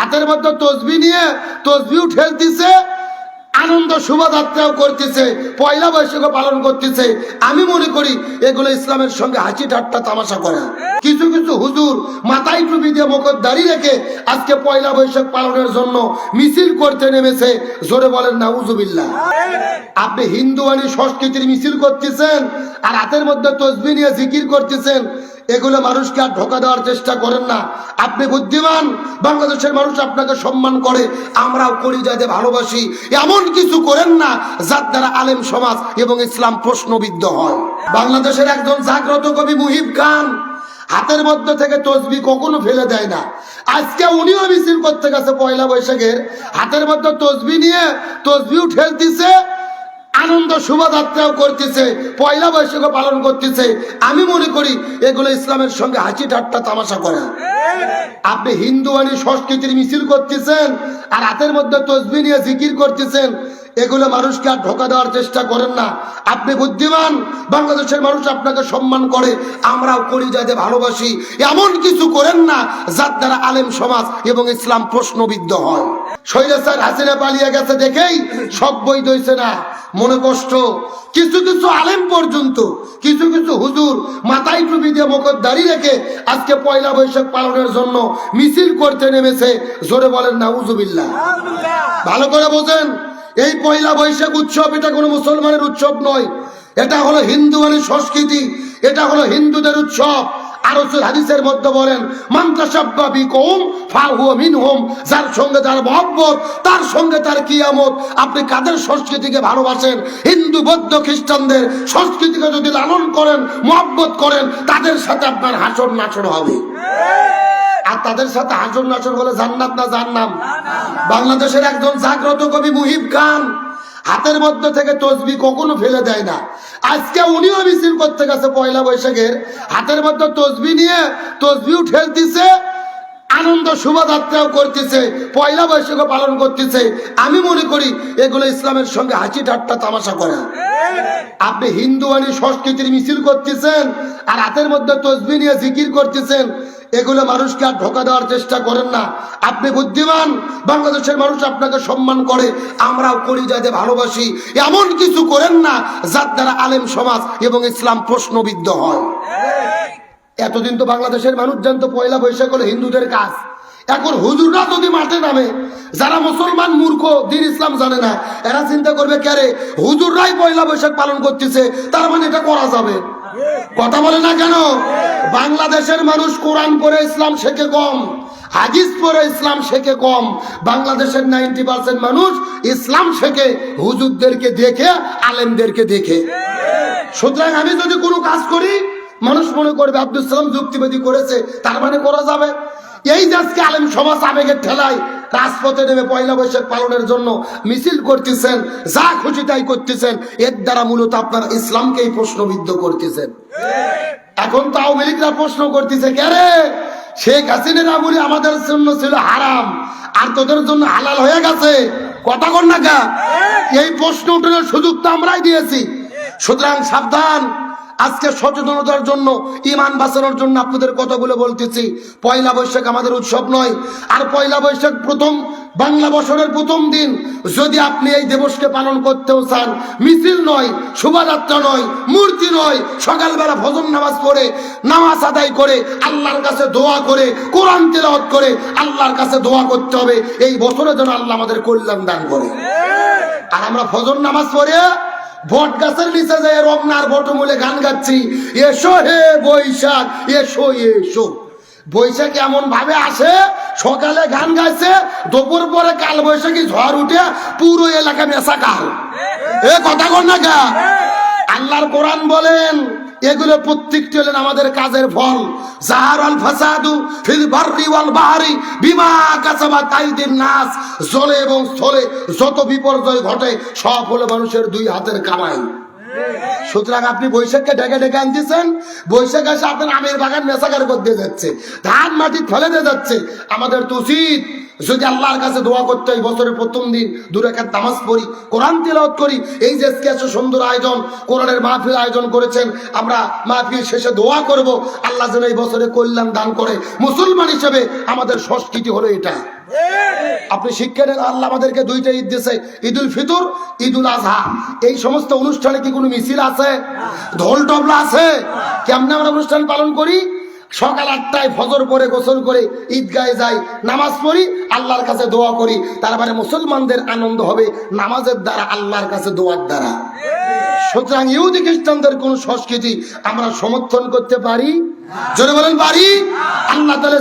হাতের মধ্যে তসবি নিয়ে তসবিও ঠেলতেছে, আনন্দ শোভাযাত্রাও করতেছে, পয়লা বৈশাখও পালন করতেছে। আমি মনে করি এগুলো ইসলামের সঙ্গে হাসি ঠাট্টা তামাশা করা। কিছু কিছু হুজুর মাথায় টুপি দিয়ে মুখে দাঁড়িয়ে রেখে আজকে পয়লা বৈশাখ পালনের জন্য মিছিল করতে নেমেছে। জোরে বলেন নাউজুবিল্লাহ। আপনি হিন্দুয়ানি সংস্কৃতির মিছিল করতেছেন আর হাতের মধ্যে তসবি নিয়ে জিকির করতেছেন। এগুলো মানুষকে আর ধোঁকা দেওয়ার চেষ্টা করেন না। আপনি বুদ্ধিমান, বাংলাদেশের মানুষ আপনাকে সম্মান করে, আমরাও কলিজাতে ভালোবাসি। এমন কিছু করেন না যার দ্বারা আলেম সমাজ এবং ইসলাম প্রশ্নবিদ্ধ হয়। বাংলাদেশের একজন জাগ্রত কবি মুহিব খান হাতের মধ্যে থেকে তসবি কখনো ফেলে দেয় না। আজকে উনিও মিছিল করতে গেছে পয়লা বৈশাখের, হাতের মধ্যে তসবি নিয়ে তসবিও ঠেলতেছে, আনন্দ শোভাযাত্রাও করতেছে, পয়লা বৈশাখও পালন করতেছে। আমি মনে করি এগুলো ইসলামের সঙ্গে হাসি ঠাট্টা তামাশা করা। আপনি হিন্দুয়ানি সংস্কৃতির মিছিল করতেছেন আর হাতের মধ্যে তসবি নিয়ে জিকির করতেছেন। এগুলো মানুষকে আর ধোঁকা দেওয়ার চেষ্টা করেন না। আপনি বুদ্ধিমান, বাংলাদেশের মানুষ আপনাকে সম্মান করে, আমরাও কলিজাতে ভালোবাসি। এমন কিছু করেন না যার দ্বারা আলেম সমাজ এবং ইসলাম প্রশ্নবিদ্ধ হয়। স্বৈরাচার হাসিনা পালিয়ে গেছে দেখেই সব বই দইছে না, মনে কষ্ট। কিছু কিছু আলেম পর্যন্ত, কিছু কিছু হুজুর মাথায় টুপি দিয়ে মুখে দাঁড়িয়ে রেখে আজকে পয়লা বৈশাখ পালনের জন্য মিছিল করতে নেমেছে। জোরে বলেন নাউজুবিল্লাহ। ভালো করে বোঝেন, এই পয়লা বৈশাখ উৎসব এটা কোনো মুসলমানের উৎসব নয়, এটা হলো হিন্দুয়ানি সংস্কৃতি, এটা হলো হিন্দুদের উৎসব। আর হাদিসের মধ্যে বলেন মান তাশাব্বা বিকওম ফাহুয়া মিনহুম, যার সঙ্গে তার মহব্বত তার সঙ্গে তার কিয়ামত। আপনি কাদের সংস্কৃতিকে ভালোবাসেন? হিন্দু, বৌদ্ধ, খ্রিস্টানদের সংস্কৃতিকে যদি লালন করেন, মহব্বত করেন, তাদের সাথে আপনার হাসর নাচর হবে। আর তাদের সাথে হাসর নাচর হলে জান্নাত না জাহান্নাম? বাংলাদেশের একজন জাগ্রত কবি মুহিব খান হাতের মধ্যে থেকে তসবি কখনো ফেলে দেয় না। আজকে উনিও মিছিল করতে গেছে পয়লা বৈশাখের, হাতের মধ্যে তসবি নিয়ে তসবিও ঠেলতেছে, আনন্দ শোভাযাত্রাও করতেছে, পয়লা বৈশাখও পালন করতেছে। আমি মনে করি এগুলো ইসলামের সঙ্গে হাসি ঠাট্টা তামাশা করা। আপনি হিন্দুয়ানি সংস্কৃতির মিছিল করতেছেন আর হাতের মধ্যে তসবি নিয়ে জিকির করতেছেন। এগুলো মানুষকে আর ধোঁকা দেওয়ার চেষ্টা করেন না। আপনি বুদ্ধিমান, বাংলাদেশের মানুষ আপনাকে সম্মান করে, আমরাও কলিজাতে ভালোবাসি। এমন কিছু করেন না যার দ্বারা আলেম সমাজ এবং ইসলাম প্রশ্নবিদ্ধ হয়। এতদিন তো বাংলাদেশের মানুষ জানতো পয়লা বৈশাখ হলো হিন্দুদের কাজ। এখন হুজুররা যদি মাঠে নামে, যারা মুসলমান মূর্খ, দ্বীন ইসলাম জানে না, এরা চিন্তা করবে ক্যারে হুজুররাই পয়লা বৈশাখ পালন করতেছে, তার মানে এটা করা যাবে। কথা বলে না কেন? বাংলাদেশের মানুষ কোরআন পড়ে ইসলাম শেখে কম, হাদিস পড়ে ইসলাম শেখে কম। বাংলাদেশের 90% মানুষ ইসলাম শেখে হুজুরদেরকে দেখে, আলেমদেরকে দেখে। সুতরাং আমি যদি কোনো কাজ করি, মানুষ মনে করবে আব্দুল সালাম যুক্তিবাদী করেছে, তার মানে করা যাবে। এই যে আজকে আলেম সমাজ আবেগের ঠেলায় রাজপথে নেমে পয়লা বৈশাখ পালনের জন্য মিছিল করতেছেন, যা খুশি তাই করতেছেন, এর দ্বারা মূলত আপনারা ইসলামকেই প্রশ্নবিদ্ধ করতেছেন। এখন তো আওয়ামী লীগরা প্রশ্ন করতেছে, কেরে শেখ হাসিনার আমলে আমাদের জন্য ছিল হারাম আর তোদের জন্য হালাল হয়ে গেছে, কথা কর না কা? এই প্রশ্ন উঠানোর সুযোগ তো আমরাই দিয়েছি। সুতরাং সাবধান। আজকে সচেতনতার জন্য, ইমান বাঁচানোর জন্য আপনাদের কথাগুলো বলতেছি। পয়লা বৈশাখ আমাদের উৎসব নয়। আর পয়লা বৈশাখ প্রথম বাংলা বছরের প্রথম দিন, যদি আপনি এই দিবসকে পালন করতেও চান, মিছিল নয়, শোভাযাত্রা নয়, মূর্তি নয়, সকালবেলা ফজর নামাজ পড়ে, নামাজ আদায় করে, আল্লাহর কাছে দোয়া করে, কোরআন তিলাওয়াত করে আল্লাহর কাছে দোয়া করতে হবে এই বছরে যেন আল্লাহ আমাদের কল্যাণ দান করে। আর আমরা ফজর নামাজ পড়ে বট গাছের নিচে যায় রমনার বটমূলে গান গাচ্ছি, এসো হে বৈশাখ এসো এসো। বৈশাখ এমন ভাবে আসে, সকালে গান গাইছে, দুপুর পরে কাল বৈশাখী ঝড় উঠে পুরো এলাকা মেসাকাল। এ কথা কর না কা? আল্লাহর কোরআন বলেন এগুলো প্রত্যেকটি হলেন আমাদের কাজের ফল। জাহারাল ফাসাদু ফিল বাররি ওয়াল বাহরি বিমা কাসাবাত আইদিন নাস। জলে এবং স্থলে যত বিপর্যয় ঘটে সব হলো মানুষের দুই হাতের কামাই। সুতরাং আপনি বৈশাখকে ডেকে ডেকে আনতেছেন, বৈশাখ এসে আপনার আমের বাগান মেসাকার করতে যাচ্ছে, ধান মাটি ফেলে দিয়ে যাচ্ছে। আমাদের তো উচিত যদি আল্লাহর কাছে দোয়া করতে হয়, বছরের প্রথম দিন 2 রাকাত নামাজ পড়ি, কোরআন তিলাওয়াত করি। এই যে আজকে এত সুন্দর আয়োজন, কোরআনের মাহফিল আয়োজন করেছেন, আমরা মাহফিল শেষে দোয়া করব আল্লাহ যেন এই বছরে কল্যাণ দান করে। মুসলমান হিসেবে আমাদের সংস্কৃতি হলো এটা। আপনি শিক্ষা নেন, আল্লাহ আমাদেরকে 2টা ঈদ দিয়েছে, ঈদুল ফিতর, ঈদুল আজহা। এই সমস্ত অনুষ্ঠানে কি কোনো মিছিল আছে? ঢোল টবলা আছে? কেমনে আমরা অনুষ্ঠান পালন করি? সকাল 8টায় ফজর পরে গোসল করে ঈদগাহে যাই, নামাজ পড়ি, আল্লাহর কাছে দোয়া করি। তারপরে মুসলমানদের আনন্দ হবে নামাজের দ্বারা, আল্লাহর কাছে দোয়ার দ্বারা। সুতরাং ইহুদি খ্রিস্টানদের কোন সংস্কৃতি আমরা সমর্থন করতে পারি? জোরে বলেন পারি? আল্লাহ তাআলা